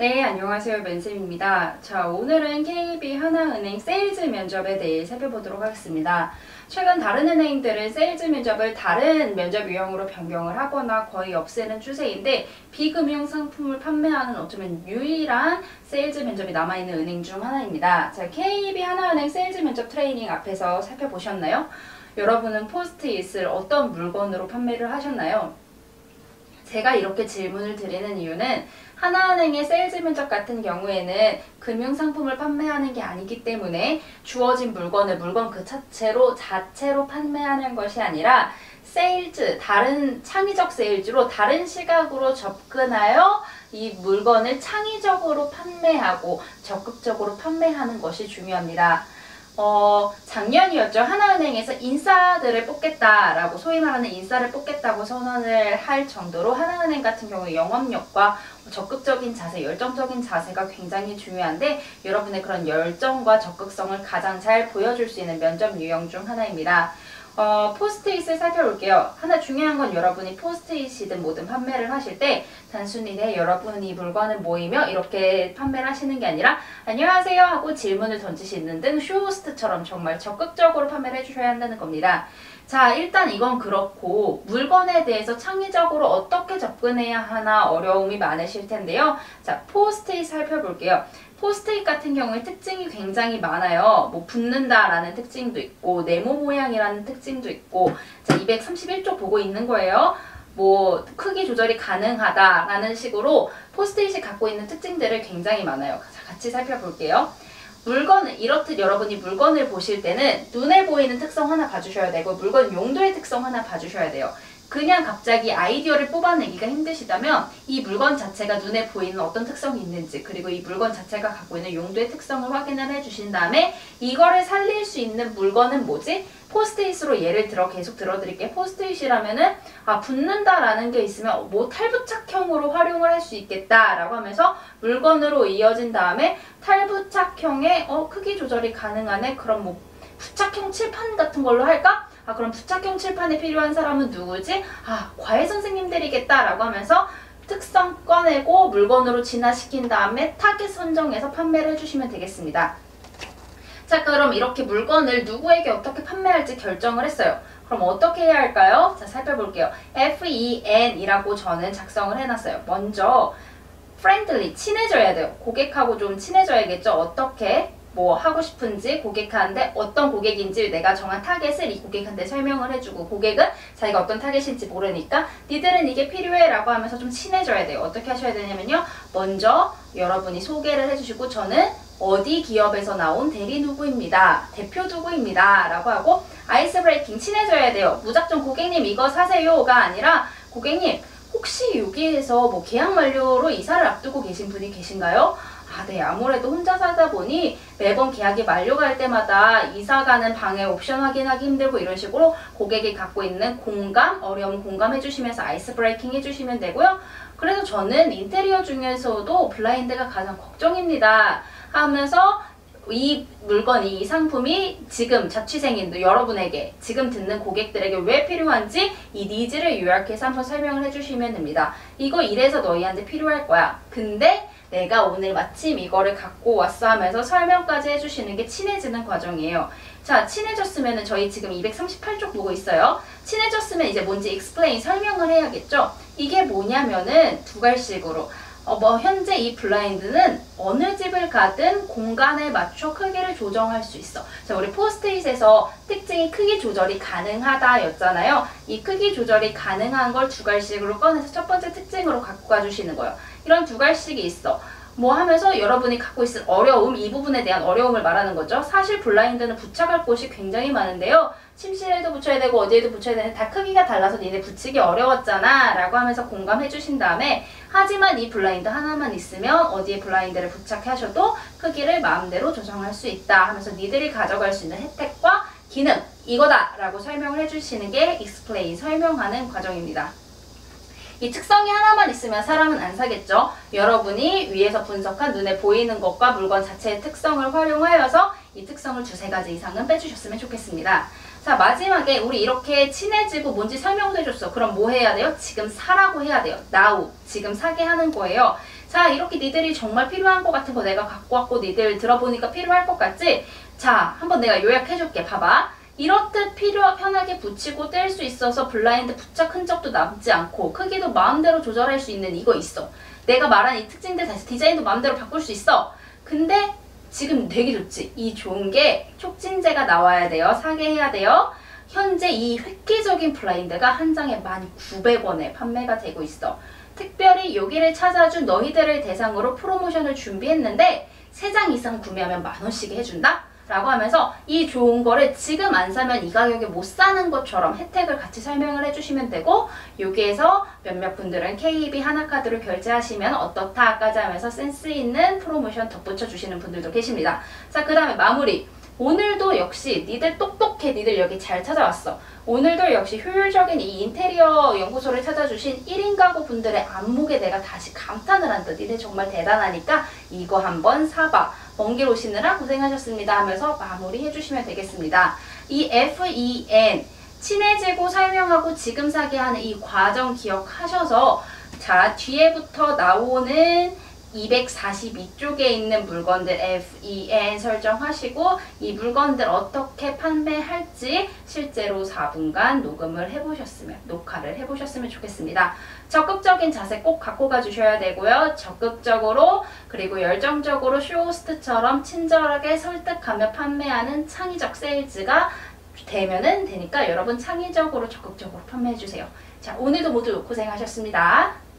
네, 안녕하세요. 맨쌤입니다. 자, 오늘은 KB하나은행 세일즈 면접에 대해 살펴보도록 하겠습니다. 최근 다른 은행들은 세일즈 면접을 다른 면접 유형으로 변경을 하거나 거의 없애는 추세인데 비금융 상품을 판매하는 어쩌면 유일한 세일즈 면접이 남아있는 은행 중 하나입니다. 자, KB하나은행 세일즈 면접 트레이닝 앞에서 살펴보셨나요? 여러분은 포스트잇을 어떤 물건으로 판매를 하셨나요? 제가 이렇게 질문을 드리는 이유는 하나은행의 세일즈 면접 같은 경우에는 금융상품을 판매하는 게 아니기 때문에 주어진 물건 그 자체로 판매하는 것이 아니라 세일즈, 다른 창의적 세일즈로 다른 시각으로 접근하여 이 물건을 창의적으로 판매하고 적극적으로 판매하는 것이 중요합니다. 작년이었죠. 하나은행에서 인싸들을 뽑겠다라고, 소위 말하는 인싸를 뽑겠다고 선언을 할 정도로 하나은행 같은 경우 영업력과 적극적인 자세, 열정적인 자세가 굉장히 중요한데 여러분의 그런 열정과 적극성을 가장 잘 보여줄 수 있는 면접 유형 중 하나입니다. 포스트잇을 살펴볼게요. 하나 중요한 건 여러분이 포스트잇이든 뭐든 판매를 하실 때 단순히 여러분이 물건을 모이며 이렇게 판매를 하시는 게 아니라 안녕하세요 하고 질문을 던지시는 등 쇼호스트처럼 정말 적극적으로 판매를 해주셔야 한다는 겁니다. 자, 일단 이건 그렇고 물건에 대해서 창의적으로 어떻게 접근해야 하나 어려움이 많으실 텐데요. 자, 포스트잇 살펴볼게요. 포스트잇 같은 경우에 특징이 굉장히 많아요. 뭐 붙는다라는 특징도 있고 네모 모양이라는 특징도 있고, 자, 231쪽 보고 있는 거예요. 뭐 크기 조절이 가능하다라는 식으로 포스트잇이 갖고 있는 특징들을 굉장히 많아요. 자, 같이 살펴볼게요. 물건은 이렇듯 여러분이 물건을 보실 때는 눈에 보이는 특성 하나 봐주셔야 되고 물건 용도의 특성 하나 봐주셔야 돼요. 그냥 갑자기 아이디어를 뽑아내기가 힘드시다면 이 물건 자체가 눈에 보이는 어떤 특성이 있는지, 그리고 이 물건 자체가 갖고 있는 용도의 특성을 확인을 해주신 다음에 이거를 살릴 수 있는 물건은 뭐지? 포스트잇으로 예를 들어 계속 들어드릴게요. 포스트잇이라면은 붙는다라는 게 있으면 뭐 탈부착형으로 활용을 할 수 있겠다라고 하면서 물건으로 이어진 다음에 탈부착형의 크기 조절이 가능하네. 그럼 뭐 부착형 칠판 같은 걸로 할까? 그럼 부착형 칠판에 필요한 사람은 누구지? 과외 선생님들이겠다라고 하면서 특성 꺼내고 물건으로 진화시킨 다음에 타겟 선정해서 판매를 해주시면 되겠습니다. 자, 그럼 이렇게 물건을 누구에게 어떻게 판매할지 결정을 했어요. 그럼 어떻게 해야 할까요? 자, 살펴볼게요. FEN이라고 저는 작성을 해놨어요. 먼저 friendly, 친해져야 돼요. 고객하고 좀 친해져야겠죠. 어떻게 뭐 하고 싶은지 고객한테 어떤 고객인지 내가 정한 타겟을 이 고객한테 설명을 해주고, 고객은 자기가 어떤 타겟인지 모르니까 니들은 이게 필요해 라고 하면서 좀 친해져야 돼요. 어떻게 하셔야 되냐면요, 먼저 여러분이 소개를 해주시고 저는 어디 기업에서 나온 대리 누구입니다, 대표 누구입니다 라고 하고 아이스 브레이킹, 친해져야 돼요. 무작정 고객님 이거 사세요가 아니라 고객님 혹시 여기에서 뭐 계약 만료로 이사를 앞두고 계신 분이 계신가요? 네, 아무래도 혼자 살다 보니 매번 계약이 만료갈 때마다 이사 가는 방에 옵션 확인하기 힘들고, 이런 식으로 고객이 갖고 있는 공감, 어려움 공감해 주시면서 아이스 브레이킹 해주시면 되고요. 그래서 저는 인테리어 중에서도 블라인드가 가장 걱정입니다 하면서 이 물건이, 이 상품이 지금 자취생인 여러분에게, 지금 듣는 고객들에게 왜 필요한지 이 니즈를 요약해서 한번 설명을 해주시면 됩니다. 이거 이래서 너희한테 필요할 거야. 근데 내가 오늘 마침 이거를 갖고 왔어 하면서 설명까지 해주시는 게 친해지는 과정이에요. 자, 친해졌으면은 저희 지금 238쪽 보고 있어요. 친해졌으면 이제 뭔지 explain, 설명을 해야겠죠. 이게 뭐냐면은 두 갈식으로 현재 이 블라인드는 어느 집을 가든 공간에 맞춰 크기를 조정할 수 있어. 자, 우리 포스트잇에서 특징이 크기 조절이 가능하다 였잖아요. 이 크기 조절이 가능한 걸 두 갈씩으로 꺼내서 첫 번째 특징으로 갖고 가주시는 거예요. 이런 두 갈씩이 있어. 뭐 하면서 여러분이 갖고 있을 어려움, 이 부분에 대한 어려움을 말하는 거죠. 사실 블라인드는 부착할 곳이 굉장히 많은데요. 침실에도 붙여야 되고 어디에도 붙여야 되는데 다 크기가 달라서 니네 붙이기 어려웠잖아 라고 하면서 공감해 주신 다음에, 하지만 이 블라인드 하나만 있으면 어디에 블라인드를 부착하셔도 크기를 마음대로 조정할 수 있다 하면서 니들이 가져갈 수 있는 혜택과 기능, 이거다 라고 설명을 해주시는 게 explain, 설명하는 과정입니다. 이 특성이 하나만 있으면 사람은 안 사겠죠. 여러분이 위에서 분석한 눈에 보이는 것과 물건 자체의 특성을 활용하여서 이 특성을 두세 가지 이상은 빼주셨으면 좋겠습니다. 자, 마지막에 우리 이렇게 친해지고 뭔지 설명도 해줬어. 그럼 뭐 해야 돼요? 지금 사라고 해야 돼요. now, 지금 사게 하는 거예요. 자, 이렇게 니들이 정말 필요한 것 같은 거 내가 갖고 왔고 니들 들어보니까 필요할 것 같지? 자, 한번 내가 요약해줄게. 봐봐. 이렇듯 편하게 붙이고 뗄 수 있어서 블라인드 부착 흔적도 남지 않고 크기도 마음대로 조절할 수 있는 이거 있어. 내가 말한 이 특징들 다시 디자인도 마음대로 바꿀 수 있어. 근데 지금 되게 좋지? 이 좋은 게 촉진제가 나와야 돼요. 사게 해야 돼요. 현재 이 획기적인 블라인드가 한 장에 1,900원에 판매가 되고 있어. 특별히 여기를 찾아준 너희들을 대상으로 프로모션을 준비했는데 3장 이상 구매하면 10,000원씩 해준다? 라고 하면서 이 좋은 거를 지금 안 사면 이 가격에 못 사는 것처럼 혜택을 같이 설명을 해주시면 되고 여기에서 몇몇 분들은 KB 하나카드로 결제하시면 어떻다까지 하면서 센스 있는 프로모션 덧붙여 주시는 분들도 계십니다. 자, 그 다음에 마무리. 오늘도 역시 니들 똑똑해. 니들 여기 잘 찾아왔어. 오늘도 역시 효율적인 이 인테리어 연구소를 찾아주신 1인 가구 분들의 안목에 내가 다시 감탄을 한다. 니들 정말 대단하니까 이거 한번 사봐. 먼 길 오시느라 고생하셨습니다 하면서 마무리 해주시면 되겠습니다. 이 FEN 친해지고 설명하고 지금 사게 하는 이 과정 기억하셔서 자, 뒤에부터 나오는 242쪽에 있는 물건들 FEN 설정하시고 이 물건들 어떻게 판매할지 실제로 4분간 녹화를 해보셨으면 좋겠습니다. 적극적인 자세 꼭 갖고 가주셔야 되고요. 적극적으로 그리고 열정적으로 쇼호스트처럼 친절하게 설득하며 판매하는 창의적 세일즈가 되니까 여러분 창의적으로 적극적으로 판매해주세요. 자, 오늘도 모두 고생하셨습니다.